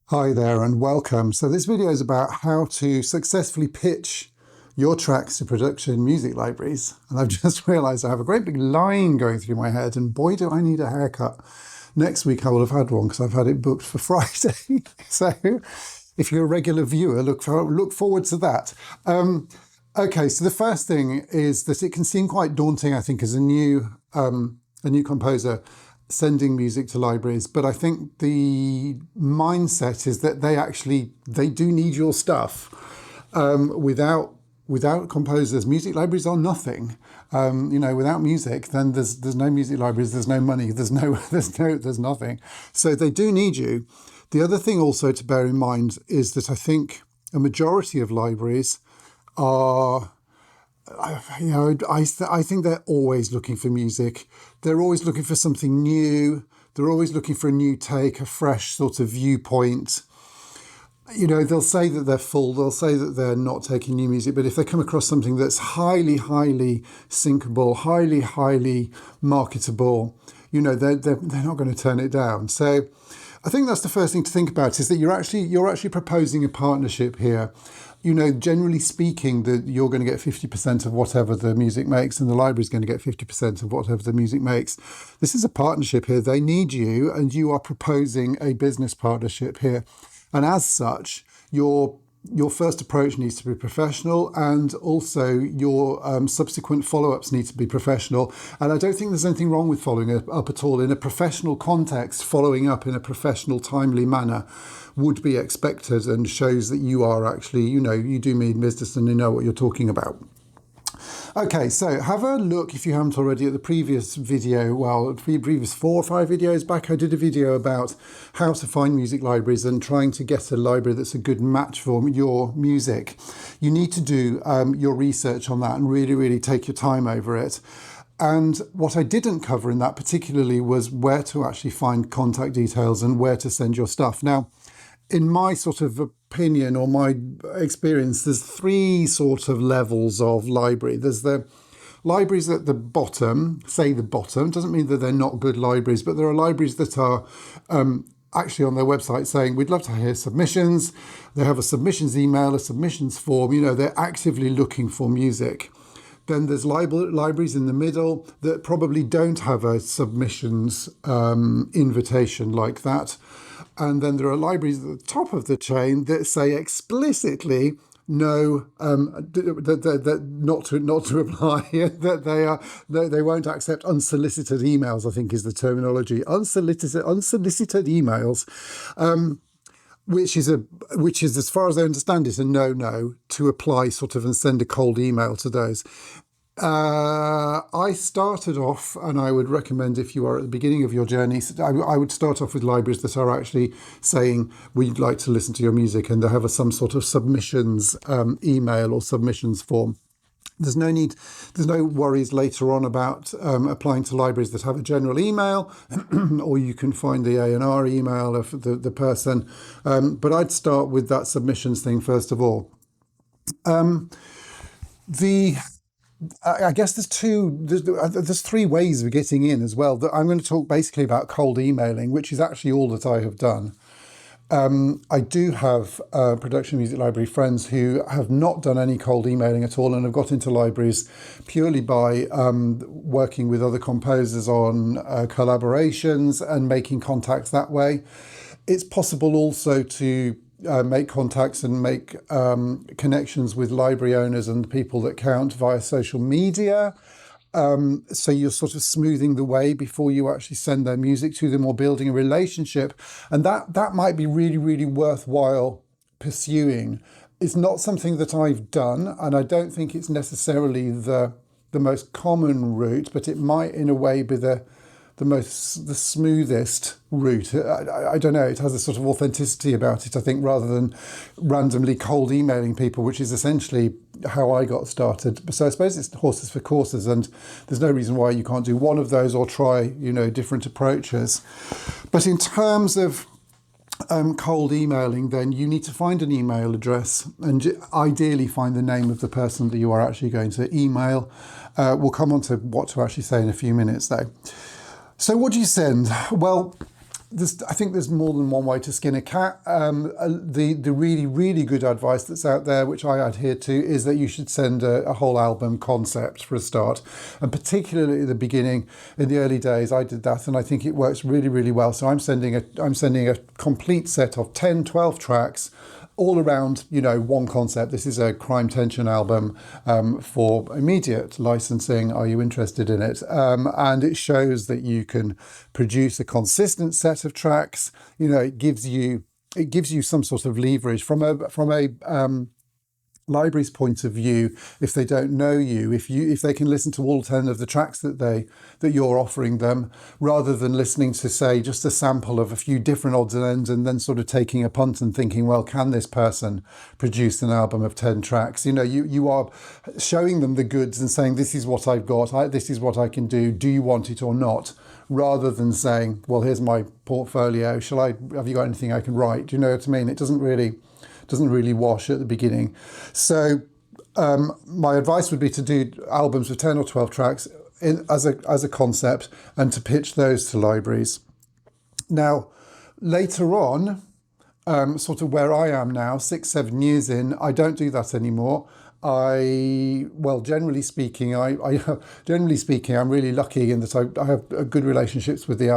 Hi there and welcome. So this video is about how to successfully pitch your tracks to production music libraries. And I've just realized I have a great big line going through my head, and boy, do I need a haircut. Next week I will have had one because I've had it booked for Friday. So if you're a regular viewer, look forward to that. Okay, so the first thing is that it can seem quite daunting, I think, as a new composer sending music to libraries, but I think the mindset is that they do need your stuff. Without composers, music libraries are nothing. Without music, then there's no music libraries, there's no money, there's nothing. So they do need you. The other thing also to bear in mind is that I think a majority of libraries are, I think they're always looking for music. They're always looking for something new. They're always looking for a new take, a fresh sort of viewpoint. They'll say that they're full. They'll say that they're not taking new music. But if they come across something that's highly, highly syncable, highly, highly marketable, they're not going to turn it down. So I think that's the first thing to think about, is that you're actually proposing a partnership here. Generally speaking, that you're going to get 50% of whatever the music makes, and the library's going to get 50% of whatever the music makes. This is a partnership here. They need you, and you are proposing a business partnership here. And as such, your first approach needs to be professional, and also your subsequent follow-ups need to be professional. And I don't think there's anything wrong with following up at all. In a professional context, following up in a professional, timely manner would be expected, and shows that you are actually, you do mean business and you know what you're talking about. Okay, so have a look, if you haven't already, at the previous video. Well, the previous 4 or 5 videos back, I did a video about how to find music libraries and trying to get a library that's a good match for your music. You need to do your research on that and really, really take your time over it. And what I didn't cover in that particularly was where to actually find contact details and where to send your stuff. Now, in my sort of opinion or my experience, there's 3 sort of levels of library. There's the libraries at the bottom, doesn't mean that they're not good libraries, but there are libraries that are actually on their website saying, we'd love to hear submissions. They have a submissions email, a submissions form, they're actively looking for music. Then there's libraries in the middle that probably don't have a submissions invitation like that. And then there are libraries at the top of the chain that say explicitly no, that not to reply, that they won't accept unsolicited emails, I think is the terminology. Unsolicited emails, which is, as far as I understand it, a no to apply sort of and send a cold email to those. I started off, and I would recommend, if you are at the beginning of your journey, I would start off with libraries that are actually saying, we'd like to listen to your music, and they have some sort of submissions email or submissions form. There's no worries later on about applying to libraries that have a general email, or you can find the A&R email of the person. But I'd start with that submissions thing first of all. I guess there's 3 ways of getting in as well. I'm going to talk basically about cold emailing, which is actually all that I have done. I do have production music library friends who have not done any cold emailing at all and have got into libraries purely by working with other composers on collaborations and making contacts that way. It's possible also to make contacts and make connections with library owners and people that count via social media. So you're sort of smoothing the way before you actually send their music to them, or building a relationship. And that might be really, really worthwhile pursuing. It's not something that I've done, and I don't think it's necessarily the most common route, but it might in a way be the smoothest route. I don't know, it has a sort of authenticity about it, I think, rather than randomly cold emailing people, which is essentially how I got started. So I suppose it's horses for courses, and there's no reason why you can't do one of those or try, different approaches. But in terms of cold emailing, then you need to find an email address and ideally find the name of the person that you are actually going to email. We'll come on to what to actually say in a few minutes though. So what do you send? Well, I think there's more than one way to skin a cat. The really, really good advice that's out there, which I adhere to, is that you should send a whole album concept for a start. And particularly at the beginning, in the early days, I did that, and I think it works really, really well. So I'm sending a complete set of 10, 12 tracks, all around, one concept. This is a crime tension album for immediate licensing. Are you interested in it? And it shows that you can produce a consistent set of tracks. It gives you some sort of leverage from a library's point of view. If they don't know you, if they can listen to all 10 of the tracks that you're offering them, rather than listening to, say, just a sample of a few different odds and ends, and then sort of taking a punt and thinking, well, can this person produce an album of 10 tracks? You are showing them the goods and saying, this is what I've got, this is what I can do you want it or not? Rather than saying, well, here's my portfolio, have you got anything I can write? Do you know what I mean? It doesn't really wash at the beginning. So my advice would be to do albums with 10 or 12 tracks as a concept, and to pitch those to libraries. Now, later on, sort of where I am now, 6-7 years in, I don't do that anymore. Generally speaking, I'm really lucky in that I have good relationships with the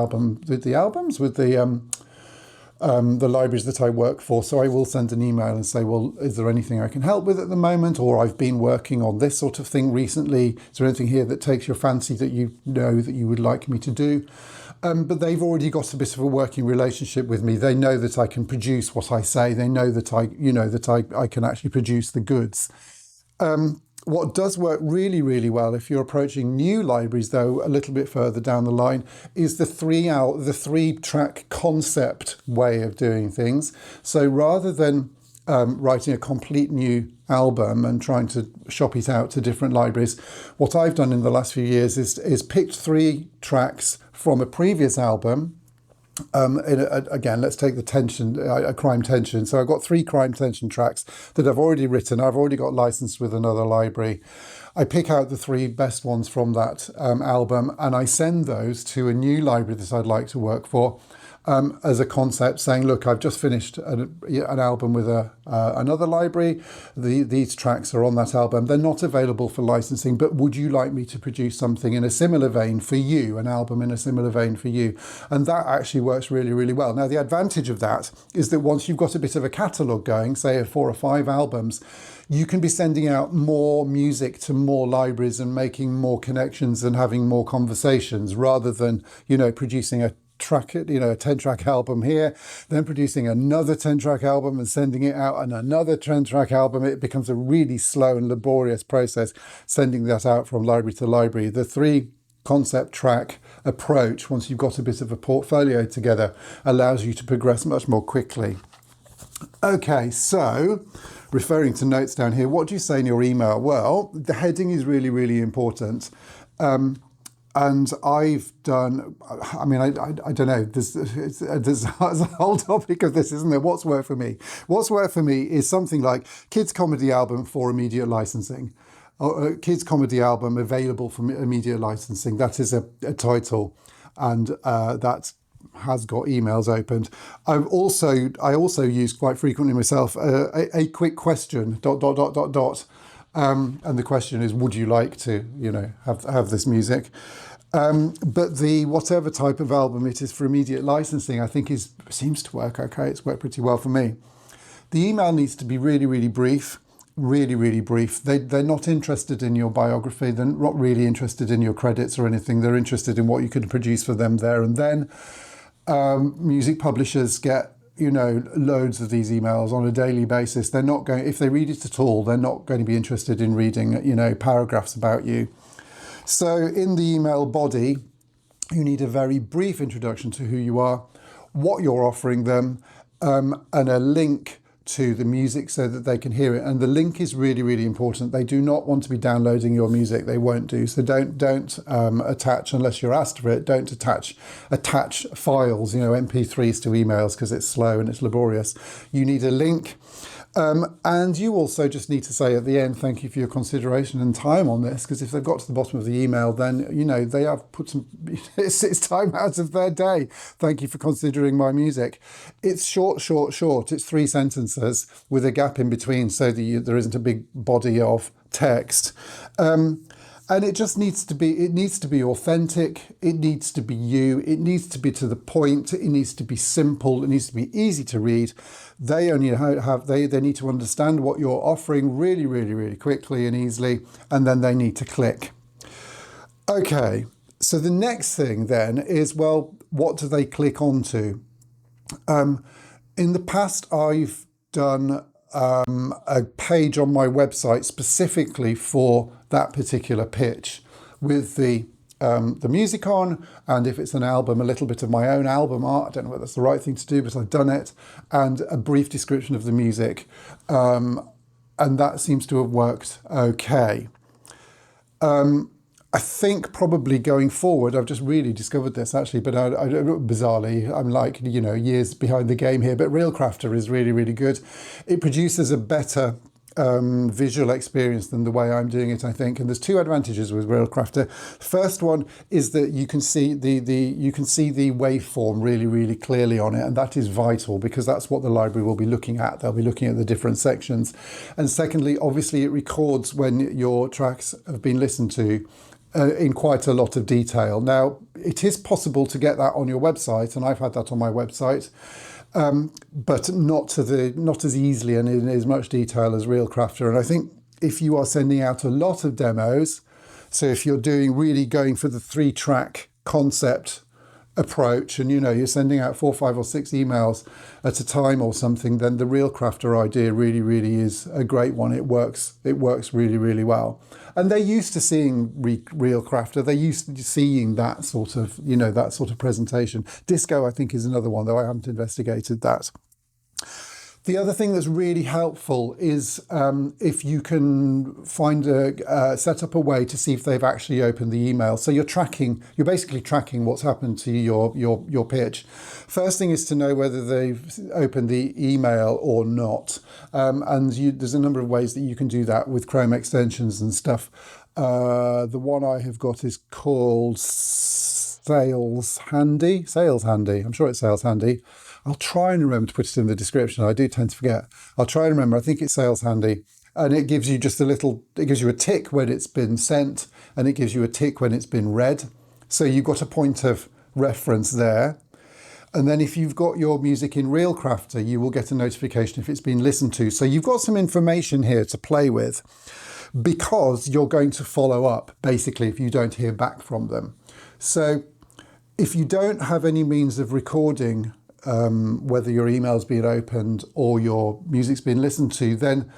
libraries that I work for. So I will send an email and say, well, is there anything I can help with at the moment? Or I've been working on this sort of thing recently. Is there anything here that takes your fancy that that you would like me to do? But they've already got a bit of a working relationship with me. They know that I can produce what I say. They know that I can actually produce the goods. What does work really, really well if you're approaching new libraries, though, a little bit further down the line, is the 3-track concept way of doing things. So rather than writing a complete new album and trying to shop it out to different libraries, what I've done in the last few years is picked 3 tracks from a previous album. Again, let's take the crime tension. So I've got 3 crime tension tracks that I've already written. I've already got licensed with another library. I pick out the 3 best ones from that album, and I send those to a new library that I'd like to work for, as a concept, saying, look, I've just finished an album with another library. These tracks are on that album. They're not available for licensing, but would you like me to produce something in a similar vein for you, an album in a similar vein for you? And that actually works really, really well. Now, the advantage of that is that once you've got a bit of a catalogue going, say 4 or 5 albums, you can be sending out more music to more libraries and making more connections and having more conversations, rather than, producing a 10-track album here, then producing another 10-track album and sending it out, and another 10-track album. It becomes a really slow and laborious process sending that out from library to library. The 3 concept track approach, once you've got a bit of a portfolio together, allows you to progress much more quickly. Okay, so referring to notes down here, what do you say in your email? Well, the heading is really, really important. And I've done, I don't know, there's a whole topic of this, isn't there? What's worked for me? What's worked for me is something like kids comedy album for immediate licensing, or kids comedy album available for immediate licensing. That is a title, and that has got emails opened. I also use quite frequently myself a quick question, ... And the question is, would you like to, have this music? But the whatever type of album it is for immediate licensing, I think seems to work okay. It's worked pretty well for me. The email needs to be really, really brief, really, really brief. They're not interested in your biography. They're not really interested in your credits or anything. They're interested in what you can produce for them there and then. Music publishers get loads of these emails on a daily basis. They're not going, if they read it at all, they're not going to be interested in reading, paragraphs about you. So in the email body, you need a very brief introduction to who you are, what you're offering them, and a link to the music so that they can hear it. And the link is really, really important. They do not want to be downloading your music. They won't do. So don't attach, unless you're asked for it, don't attach files, MP3s to emails, because it's slow and it's laborious. You need a link. And you also just need to say at the end, thank you for your consideration and time on this, because if they've got to the bottom of the email, then, they have put it's time out of their day. Thank you for considering my music. It's short. It's 3 sentences with a gap in between so that there isn't a big body of text. And it just needs to be authentic. It needs to be you. It needs to be to the point. It needs to be simple. It needs to be easy to read. They need to understand what you're offering really, really, really quickly and easily, and then they need to click. Okay, so the next thing then is, well, what do they click onto? In the past, I've done a page on my website specifically for that particular pitch, with the music on, and if it's an album, a little bit of my own album art. I don't know whether that's the right thing to do, but I've done it, and a brief description of the music, and that seems to have worked okay. I think probably going forward, I've just really discovered this actually, but bizarrely, I'm like, years behind the game here, but Reelcrafter is really, really good. It produces a better visual experience than the way I'm doing it, I think. And there's 2 advantages with Reelcrafter. First one is that you can see the waveform really, really clearly on it, and that is vital because that's what the library will be looking at. They'll be looking at the different sections. And secondly, obviously, it records when your tracks have been listened to in quite a lot of detail. Now, it is possible to get that on your website, and I've had that on my website, but not as easily and in as much detail as Reelcrafter. And I think if you are sending out a lot of demos, so if you're going for the 3-track concept approach, and you're sending out 4, 5 or 6 emails at a time or something, then the Reelcrafter idea really, really is a great one. It works really, really well. And they're used to seeing Reelcrafter. They're used to seeing that sort of, that sort of presentation. Disco, I think, is another one, though I haven't investigated that. The other thing that's really helpful is if you can set up a way to see if they've actually opened the email. So you're basically tracking what's happened to your pitch. First thing is to know whether they've opened the email or not. And there's a number of ways that you can do that with Chrome extensions and stuff. The one I have got is called Sales Handy. I'm sure it's Sales Handy. I'll try and remember to put it in the description. I do tend to forget. I'll try and remember. I think it's Sales Handy. And it gives you it gives you a tick when it's been sent, and it gives you a tick when it's been read. So you've got a point of reference there. And then if you've got your music in Reelcrafter, you will get a notification if it's been listened to. So you've got some information here to play with, because you're going to follow up, basically, if you don't hear back from them. So if you don't have any means of recording whether your email's been opened or your music's been listened to, then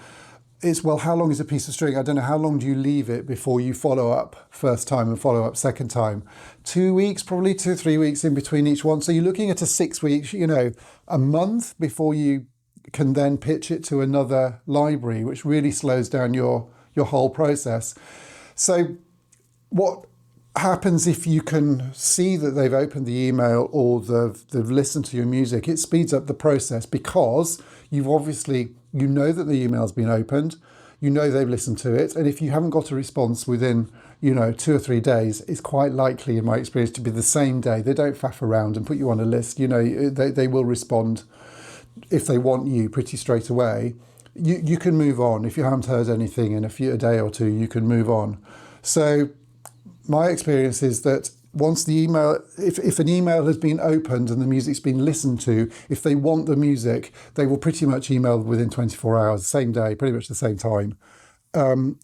it's, well, how long is a piece of string? I don't know. How long do you leave it before you follow up first time and follow up second time? 2 weeks, probably 2 or 3 weeks in between each one. So you're looking at a 6 weeks, a month before you can then pitch it to another library, which really slows down your whole process. So what happens if you can see that they've opened the email or they've listened to your music? It speeds up the process, because you've obviously, that the email's been opened, they've listened to it, and if you haven't got a response within 2 or 3 days, it's quite likely, in my experience, to be the same day. They don't faff around and put you on a list. They will respond if they want you pretty straight away. You can move on. If you haven't heard anything in a day or two, you can move on. So my experience is that once the email, if an email has been opened and the music's been listened to, if they want the music, they will pretty much email within 24 hours, same day, pretty much the same time.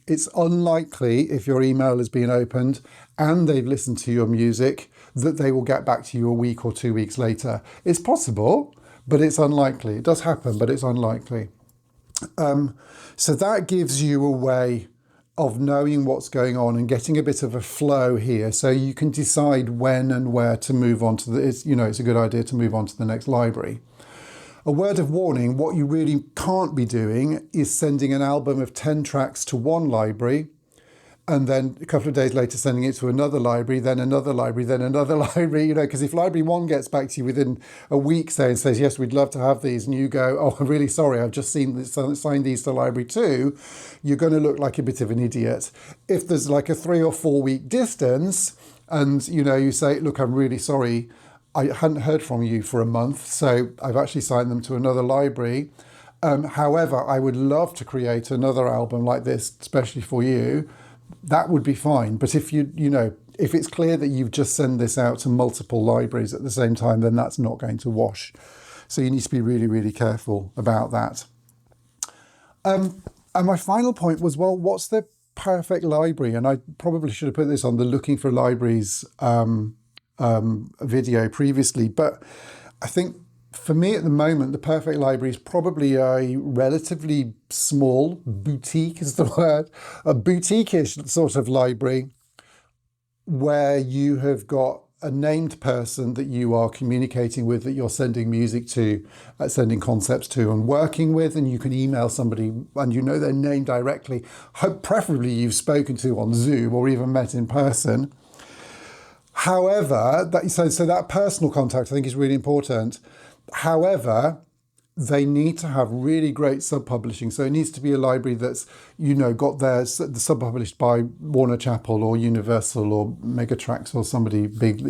It's unlikely, if your email has been opened and they've listened to your music, that they will get back to you a week or 2 weeks later. It's possible, but it's unlikely. It does happen, but it's unlikely. So that gives you a way of knowing what's going on and getting a bit of a flow here, so you can decide when and where to move on to it's a good idea to move on to the next library. A word of warning, what you really can't be doing is sending an album of 10 tracks to one library and then a couple of days later sending it to another library, then another library, then another library, because if library one gets back to you within a week, say, and says, yes, we'd love to have these, and you go, oh, I'm really sorry, I've just signed these to library two, you're going to look like a bit of an idiot. If there's like a 3 or 4 week distance and, you say, look, I'm really sorry, I hadn't heard from you for a month, so I've actually signed them to another library. However, I would love to create another album like this, especially for you. That would be fine. But if if it's clear that you've just sent this out to multiple libraries at the same time, then that's not going to wash. So you need to be really, really careful about that. And my final point was, well, what's the perfect library? And I probably should have put this on the Looking for Libraries video previously, but I think for me at the moment, the perfect library is probably a relatively small, boutique is the word, a boutique-ish sort of library where you have got a named person that you are communicating with, that you're sending music to, sending concepts to and working with, and you can email somebody and you know their name directly. Preferably you've spoken to on Zoom or even met in person. However, so that personal contact I think is really important. However, they need to have really great sub-publishing. So it needs to be a library that's, got the sub-published by Warner Chappell or Universal or Megatrax or somebody big,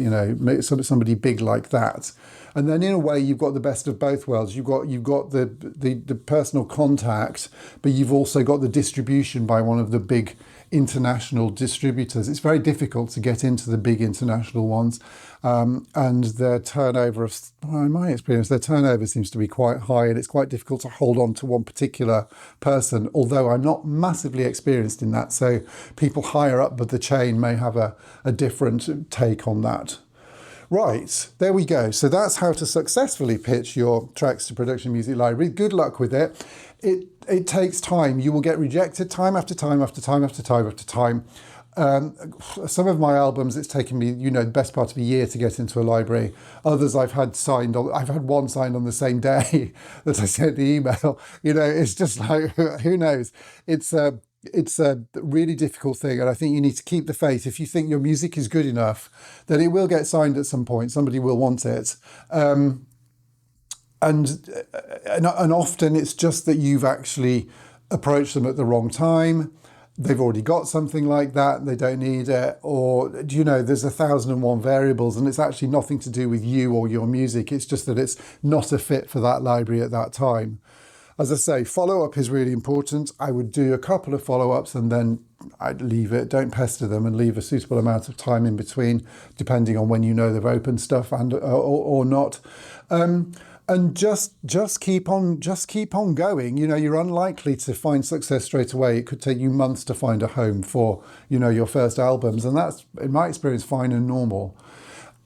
somebody big like that. And then in a way, you've got the best of both worlds. You've got the personal contact, but you've also got the distribution by one of the big international distributors. It's very difficult to get into the big international ones. And their turnover, in my experience, their turnover seems to be quite high, and it's quite difficult to hold on to one particular person, although I'm not massively experienced in that. So people higher up the chain may have a different take on that. Right, there we go. So that's how to successfully pitch your Tracks to Production Music Library. Good luck with it. It takes time. You will get rejected time after time after time after time after time. Some of my albums, it's taken me, the best part of a year to get into a library. Others I've had one signed on the same day that I sent the email. It's just like, who knows? It's a really difficult thing, and I think you need to keep the faith. If you think your music is good enough, then it will get signed at some point. Somebody will want it. And often it's just that you've actually approached them at the wrong time. They've already got something like that, they don't need it, or there's 1,001 variables and it's actually nothing to do with you or your music. It's just that it's not a fit for that library at that time. As I say, follow-up is really important. I would do a couple of follow-ups and then I'd leave it. Don't pester them, and leave a suitable amount of time in between, depending on when they've opened stuff and or not. And just keep on going. You're unlikely to find success straight away. It could take you months to find a home for, your first albums. And that's, in my experience, fine and normal.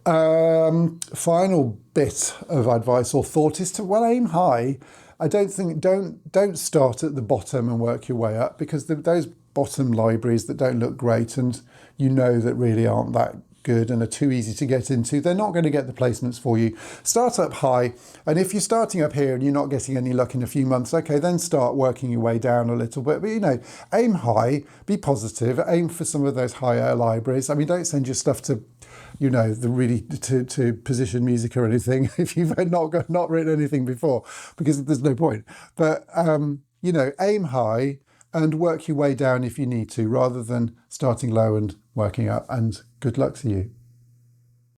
Final bit of advice or thought is to, aim high. I don't start at the bottom and work your way up, because those bottom libraries that don't look great and that really aren't that good and are too easy to get into, they're not going to get the placements for you. Start up high, and if you're starting up here and you're not getting any luck in a few months, okay, then start working your way down a little bit. But aim high, be positive, aim for some of those higher libraries. Don't send your stuff to to Position Music or anything if you've not written anything before, because there's no point. But aim high and work your way down if you need to, rather than starting low and working up. And good luck to you.